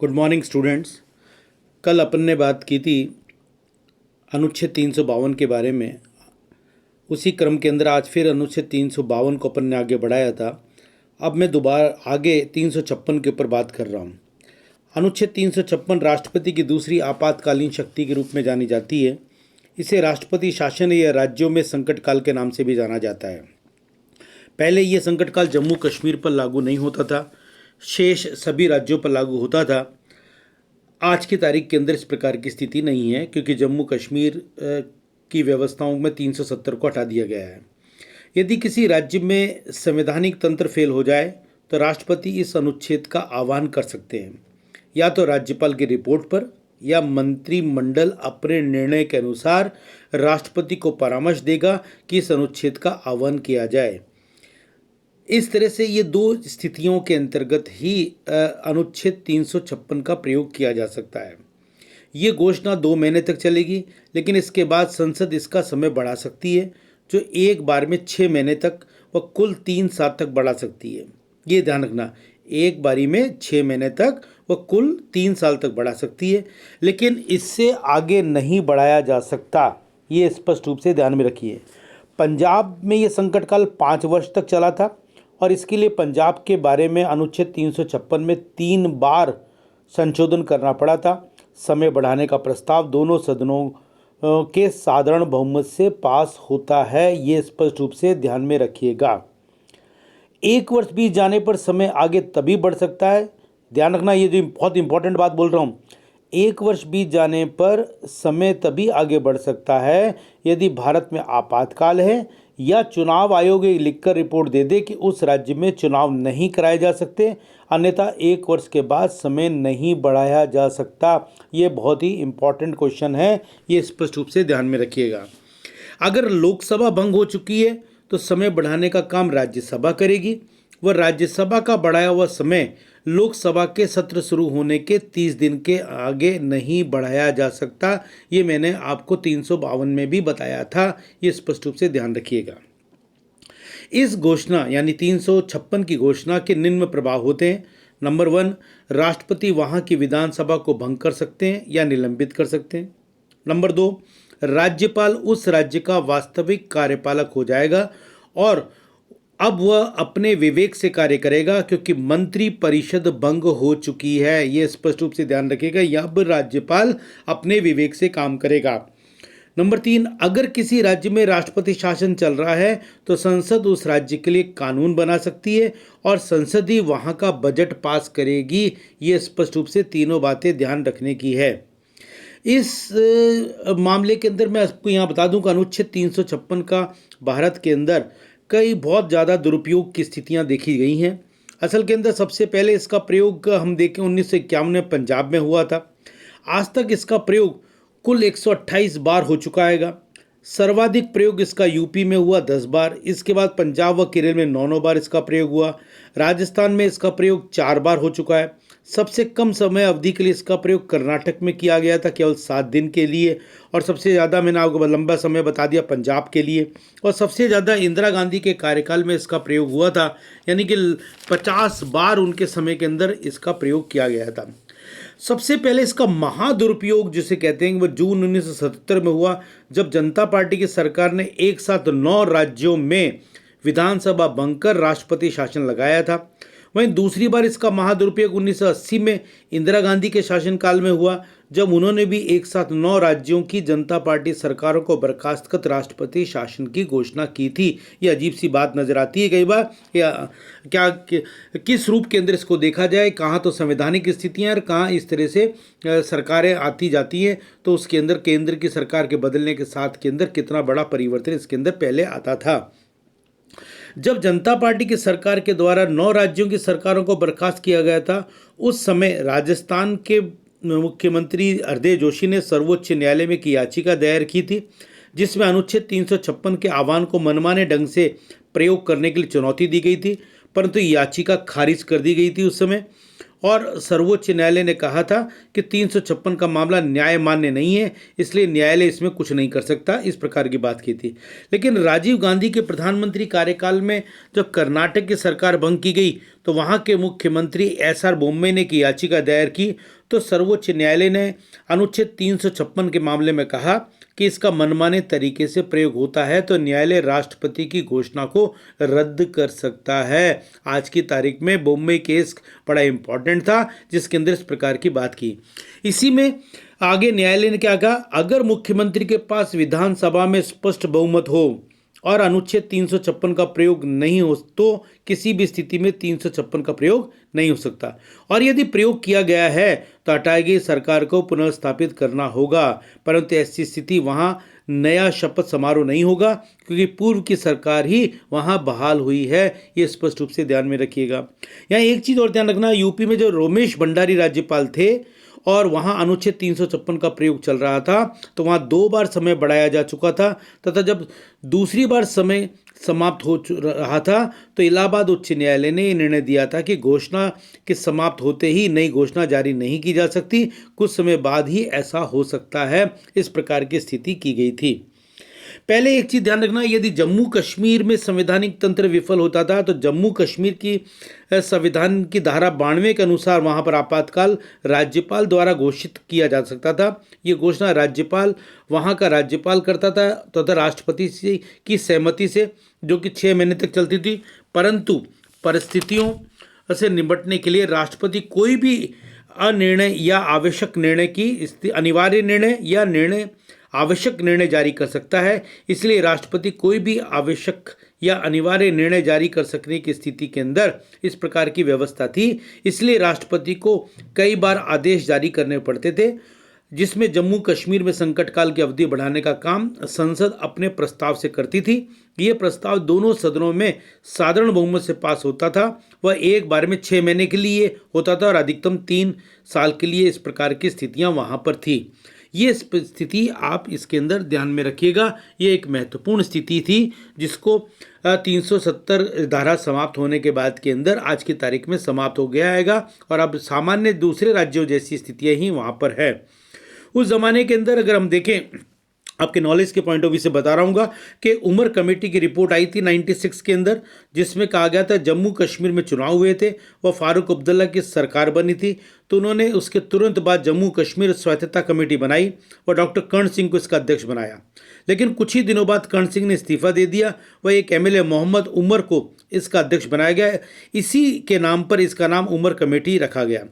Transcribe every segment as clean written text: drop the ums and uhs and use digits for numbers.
Good morning students. कल अपन ने बात की थी अनुच्छेद 352 के बारे में। उसी क्रम के अंदर आज फिर अनुच्छेद 352 को अपन ने आगे बढ़ाया था। अब मैं दोबारा आगे 356 के ऊपर बात कर रहा हूँ। अनुच्छेद 356 राष्ट्रपति की दूसरी आपातकालीन शक्ति के रूप में जानी जाती है। इसे राष्ट्रपति शासन या राज्यों में संकट काल के नाम से भी जाना जाता है। पहले ये संकट काल जम्मू कश्मीर पर लागू नहीं होता था, शेष सभी राज्यों पर लागू होता था। आज की तारीख के अंदर इस प्रकार की स्थिति नहीं है, क्योंकि जम्मू कश्मीर की व्यवस्थाओं में 370 को हटा दिया गया है। यदि किसी राज्य में संवैधानिक तंत्र फेल हो जाए तो राष्ट्रपति इस अनुच्छेद का आह्वान कर सकते हैं, या तो राज्यपाल की रिपोर्ट पर या मंत्रिमंडल अपने निर्णय के अनुसार राष्ट्रपति को परामर्श देगा कि इस अनुच्छेद का आह्वान किया जाए। इस तरह से ये दो स्थितियों के अंतर्गत ही अनुच्छेद 356 का प्रयोग किया जा सकता है। ये घोषणा 2 महीने तक चलेगी, लेकिन इसके बाद संसद इसका समय बढ़ा सकती है, जो एक बार में 6 महीने तक व कुल 3 साल तक बढ़ा सकती है। ये ध्यान रखना, एक बारी में 6 महीने तक व कुल 3 साल तक बढ़ा सकती है, लेकिन इससे आगे नहीं बढ़ाया जा सकता। ये स्पष्ट रूप से ध्यान में रखिए। पंजाब में ये संकट काल 5 वर्ष तक चला था और इसके लिए पंजाब के बारे में अनुच्छेद 356 में 3 बार संशोधन करना पड़ा था। समय बढ़ाने का प्रस्ताव दोनों सदनों के साधारण बहुमत से पास होता है। ये स्पष्ट रूप से ध्यान में रखिएगा। 1 वर्ष बीत जाने पर समय आगे तभी बढ़ सकता है। ध्यान रखना, ये जो बहुत इंपॉर्टेंट बात बोल रहा हूँ, 1 वर्ष बीत जाने पर समय तभी आगे बढ़ सकता है यदि भारत में आपातकाल है या चुनाव आयोग लिखकर रिपोर्ट दे दे कि उस राज्य में चुनाव नहीं कराए जा सकते, अन्यथा 1 वर्ष के बाद समय नहीं बढ़ाया जा सकता। ये बहुत ही इम्पॉर्टेंट क्वेश्चन है, ये स्पष्ट रूप से ध्यान में रखिएगा। अगर लोकसभा भंग हो चुकी है तो समय बढ़ाने का काम राज्यसभा करेगी। वह राज्यसभा का बढ़ाया हुआ समय लोकसभा के सत्र शुरू होने के 30 दिन के आगे नहीं बढ़ाया जा सकता। ये मैंने आपको 352 में भी बताया था, ये स्पष्ट रूप से ध्यान रखिएगा। इस घोषणा यानी 356 की घोषणा के निम्न प्रभाव होते हैं। नंबर 1, राष्ट्रपति वहां की विधानसभा को भंग कर सकते हैं या निलंबित कर सकते हैं। नंबर 2, राज्यपाल उस राज्य का वास्तविक कार्यपालक हो जाएगा और अब वह अपने विवेक से कार्य करेगा, क्योंकि मंत्री परिषद भंग हो चुकी है। यह स्पष्ट रूप से ध्यान रखिएगा, अब राज्यपाल अपने विवेक से काम करेगा। नंबर 3, अगर किसी राज्य में राष्ट्रपति शासन चल रहा है तो संसद उस राज्य के लिए कानून बना सकती है और संसद ही वहां का बजट पास करेगी। ये स्पष्ट रूप से तीनों बातें ध्यान रखने की है। इस मामले के अंदर मैं आपको यहाँ बता दूं कि अनुच्छेद 356 का भारत के अंदर कई बहुत ज़्यादा दुरुपयोग की स्थितियां देखी गई हैं। असल के अंदर सबसे पहले इसका प्रयोग हम देखें 1951 में पंजाब में हुआ था। आज तक इसका प्रयोग कुल 128 बार हो चुका है। सर्वाधिक प्रयोग इसका यूपी में हुआ 10 बार। इसके बाद पंजाब व केरल में 9 बार इसका प्रयोग हुआ। राजस्थान में इसका प्रयोग 4 बार हो चुका है। सबसे कम समय अवधि के लिए इसका प्रयोग कर्नाटक में किया गया था, केवल 7 दिन के लिए। और सबसे ज़्यादा मैंने आपको लंबा समय बता दिया पंजाब के लिए। और सबसे ज़्यादा इंदिरा गांधी के कार्यकाल में इसका प्रयोग हुआ था, यानी कि 50 बार उनके समय के अंदर इसका प्रयोग किया गया था। सबसे पहले इसका महादुरुपयोग जिसे कहते हैं वो जून 1977 में हुआ, जब जनता पार्टी की सरकार ने एक साथ 9 राज्यों में विधानसभा भंग कर राष्ट्रपति शासन लगाया था। वहीं दूसरी बार इसका महादुरुपयोग 1980 में इंदिरा गांधी के शासनकाल में हुआ, जब उन्होंने भी एक साथ 9 राज्यों की जनता पार्टी सरकारों को बर्खास्त कर राष्ट्रपति शासन की घोषणा की थी। ये अजीब सी बात नजर आती है कई बार, या किस रूप के अंदर इसको देखा जाए, कहाँ तो संवैधानिक स्थितियाँ और कहाँ इस तरह से सरकारें आती जाती हैं, तो उसके अंदर केंद्र की सरकार के बदलने के साथ के अंदर कितना बड़ा परिवर्तन इसके अंदर पहले आता था। जब जनता पार्टी की सरकार के द्वारा 9 राज्यों की सरकारों को बर्खास्त किया गया था, उस समय राजस्थान के मुख्यमंत्री हृदय जोशी ने सर्वोच्च न्यायालय में एक याचिका दायर की थी, जिसमें अनुच्छेद 356 के आह्वान को मनमाने ढंग से प्रयोग करने के लिए चुनौती दी गई थी, परंतु याचिका खारिज कर दी गई थी उस समय। और सर्वोच्च न्यायालय ने कहा था कि 356 का मामला न्याय मान्य नहीं है, इसलिए न्यायालय इसमें कुछ नहीं कर सकता, इस प्रकार की बात की थी। लेकिन राजीव गांधी के प्रधानमंत्री कार्यकाल में जब कर्नाटक की सरकार भंग की गई तो वहां के मुख्यमंत्री एसआर बोम्मई ने की याचिका दायर की, तो सर्वोच्च न्यायालय ने अनुच्छेद 356 के मामले में कहा कि इसका मनमाने तरीके से प्रयोग होता है तो न्यायालय राष्ट्रपति की घोषणा को रद्द कर सकता है। आज की तारीख में बॉम्बे केस बड़ा इंपॉर्टेंट था जिसके अंदर इस प्रकार की बात की। इसी में आगे न्यायालय ने क्या कहा, अगर मुख्यमंत्री के पास विधानसभा में स्पष्ट बहुमत हो और अनुच्छेद 356 का प्रयोग नहीं हो तो किसी भी स्थिति में 356 का प्रयोग नहीं हो सकता, और यदि प्रयोग किया गया है तो हटाई गई सरकार को पुनर्स्थापित करना होगा, परंतु ऐसी स्थिति वहां नया शपथ समारोह नहीं होगा क्योंकि पूर्व की सरकार ही वहां बहाल हुई है। ये स्पष्ट रूप से ध्यान में रखिएगा। यहाँ एक चीज़ और ध्यान रखना, यूपी में जो रमेश भंडारी राज्यपाल थे और वहाँ अनुच्छेद 356 का प्रयोग चल रहा था, तो वहाँ 2 बार समय बढ़ाया जा चुका था तथा जब दूसरी बार समय समाप्त हो रहा था तो इलाहाबाद उच्च न्यायालय ने यह निर्णय दिया था कि घोषणा के समाप्त होते ही नई घोषणा जारी नहीं की जा सकती, कुछ समय बाद ही ऐसा हो सकता है। इस प्रकार की स्थिति की गई थी। पहले एक चीज़ ध्यान रखना, यदि जम्मू कश्मीर में संवैधानिक तंत्र विफल होता था तो जम्मू कश्मीर की संविधान की धारा 92 के अनुसार वहां पर आपातकाल राज्यपाल द्वारा घोषित किया जा सकता था। ये घोषणा राज्यपाल वहां का राज्यपाल करता था तथा राष्ट्रपति की सहमति से, जो कि 6 महीने तक चलती थी। परंतु परिस्थितियों से निपटने के लिए राष्ट्रपति कोई भी अनिर्णय या आवश्यक निर्णय की अनिवार्य निर्णय या आवश्यक निर्णय जारी कर सकता है। इसलिए राष्ट्रपति कोई भी आवश्यक या अनिवार्य निर्णय जारी कर सकने की स्थिति के अंदर इस प्रकार की व्यवस्था थी। इसलिए राष्ट्रपति को कई बार आदेश जारी करने पड़ते थे, जिसमें जम्मू कश्मीर में संकट काल की अवधि बढ़ाने का काम संसद अपने प्रस्ताव से करती थी। ये प्रस्ताव दोनों सदनों में साधारण बहुमत से पास होता था। वह एक बार में 6 महीने के लिए होता था और अधिकतम 3 साल के लिए। इस प्रकार की स्थितियां वहां पर थी। ये स्थिति आप इसके अंदर ध्यान में रखिएगा। ये एक महत्वपूर्ण स्थिति थी जिसको 370 धारा समाप्त होने के बाद के अंदर आज की तारीख में समाप्त हो गया हैगा, और अब सामान्य दूसरे राज्यों जैसी स्थितियां ही वहाँ पर है। उस ज़माने के अंदर अगर हम देखें, आपके नॉलेज के पॉइंट ऑफ व्यू से बता रहा हूँ कि उमर कमेटी की रिपोर्ट आई थी 96 के अंदर, जिसमें कहा गया था जम्मू कश्मीर में चुनाव हुए थे, वह फारूक अब्दुल्ला की सरकार बनी थी, तो उन्होंने उसके तुरंत बाद जम्मू कश्मीर स्वायत्तता कमेटी बनाई और डॉक्टर कर्ण सिंह को इसका अध्यक्ष बनाया। लेकिन कुछ ही दिनों बाद कर्ण सिंह ने इस्तीफा दे दिया। वह एक एमएलए मोहम्मद उमर को इसका अध्यक्ष बनाया गया। इसी के नाम पर इसका नाम उमर कमेटी रखा गया।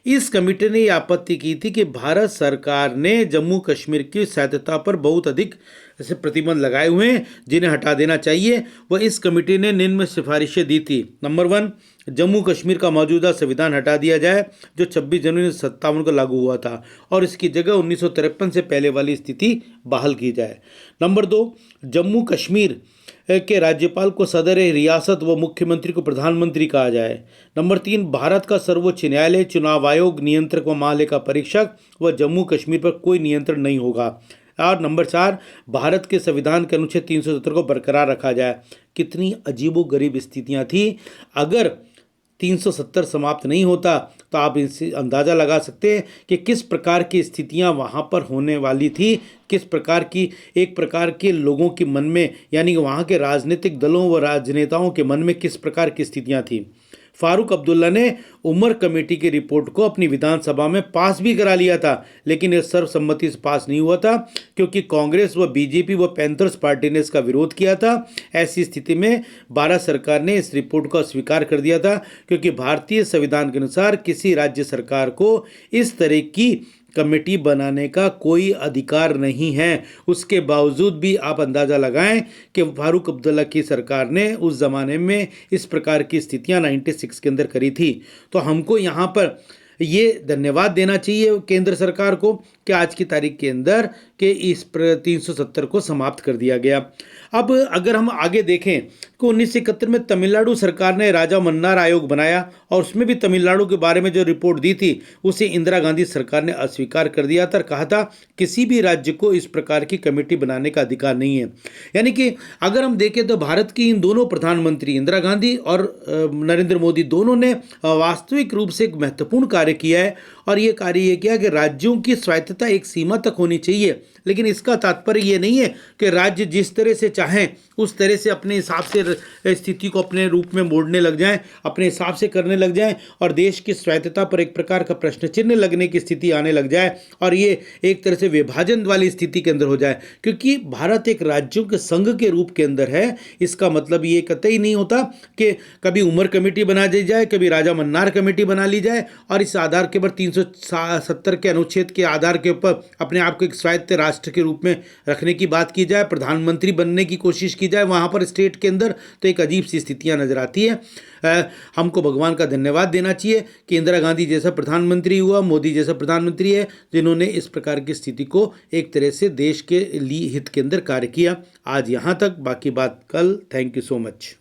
इस कमेटी ने यह आपत्ति की थी कि भारत सरकार ने जम्मू कश्मीर की स्वायत्तता पर बहुत अधिक ऐसे प्रतिबंध लगाए हुए हैं जिन्हें हटा देना चाहिए। वह इस कमेटी ने निम्न सिफारिशें दी थी। नंबर 1, जम्मू कश्मीर का मौजूदा संविधान हटा दिया जाए जो 26 जनवरी 1957 को लागू हुआ था, और इसकी जगह 1953 से पहले वाली स्थिति बहाल की जाए। नंबर 2, जम्मू कश्मीर के राज्यपाल को सदर रियासत व मुख्यमंत्री को प्रधानमंत्री कहा जाए। नंबर 3, भारत का सर्वोच्च न्यायालय, चुनाव आयोग, नियंत्रक व महालेखा परीक्षक व जम्मू कश्मीर पर कोई नियंत्रण नहीं होगा। और नंबर 4, भारत के संविधान के अनुच्छेद 370 को बरकरार रखा जाए। कितनी अजीबोगरीब स्थितियां थी। अगर 370 समाप्त नहीं होता तो आप इनसे अंदाज़ा लगा सकते हैं कि किस प्रकार की स्थितियां वहां पर होने वाली थी, किस प्रकार की एक प्रकार के लोगों के मन में, यानी कि वहां के राजनीतिक दलों व राजनेताओं के मन में किस प्रकार की स्थितियां थी। फारूक अब्दुल्ला ने उमर कमेटी की रिपोर्ट को अपनी विधानसभा में पास भी करा लिया था, लेकिन यह सर्वसम्मति से पास नहीं हुआ था क्योंकि कांग्रेस व बीजेपी व पैंथर्स पार्टी ने इसका विरोध किया था। ऐसी स्थिति में भारत सरकार ने इस रिपोर्ट को अस्वीकार कर दिया था, क्योंकि भारतीय संविधान के अनुसार किसी राज्य सरकार को इस तरह की कमेटी बनाने का कोई अधिकार नहीं है। उसके बावजूद भी आप अंदाज़ा लगाएं कि फारूक अब्दुल्ला की सरकार ने उस ज़माने में इस प्रकार की स्थितियां 96 के अंदर करी थी। तो हमको यहाँ पर ये धन्यवाद देना चाहिए केंद्र सरकार को कि आज की तारीख के अंदर कि इस 370 को समाप्त कर दिया गया। अब अगर हम आगे देखें कि 1971 में तमिलनाडु सरकार ने राजा मन्नार आयोग बनाया और उसमें भी तमिलनाडु के बारे में जो रिपोर्ट दी थी उसे इंदिरा गांधी सरकार ने अस्वीकार कर दिया था और कहा था किसी भी राज्य को इस प्रकार की कमेटी बनाने का अधिकार नहीं है। यानी कि अगर हम देखें तो भारत की इन दोनों प्रधानमंत्री इंदिरा गांधी और नरेंद्र मोदी दोनों ने वास्तविक रूप से एक महत्वपूर्ण कार्य किया है और ये कार्य ये किया कि राज्यों की स्वायत्तता एक सीमा तक होनी चाहिए, लेकिन इसका तात्पर्य ये नहीं है कि राज्य जिस तरह से चाहें उस तरह से अपने हिसाब से स्थिति को अपने रूप में मोड़ने लग जाएं, अपने हिसाब से करने लग जाएं और देश की स्वायत्तता पर एक प्रकार का प्रश्न चिन्ह लगने की स्थिति आने लग जाए और ये एक तरह से विभाजन वाली स्थिति के अंदर हो जाए। क्योंकि भारत एक राज्यों के संघ के रूप के अंदर है, इसका मतलब ये कतई नहीं होता कि कभी उमर कमेटी बना दी जाए, कभी राजा मन्नार कमेटी बना ली जाए और इस आधार के ऊपर 370 के अनुच्छेद के आधार के ऊपर अपने आप को एक स्वायत्त राष्ट्र के रूप में रखने की बात की जाए, प्रधानमंत्री बनने की कोशिश की जाए वहाँ पर स्टेट के अंदर, तो एक अजीब सी स्थितियाँ नजर आती है। हमको भगवान का धन्यवाद देना चाहिए कि इंदिरा गांधी जैसा प्रधानमंत्री हुआ, मोदी जैसा प्रधानमंत्री है जिन्होंने इस प्रकार की स्थिति को एक तरह से देश के लिए हित के अंदर कार्य किया। आज यहाँ तक, बाकी बात कल। Thank you so much.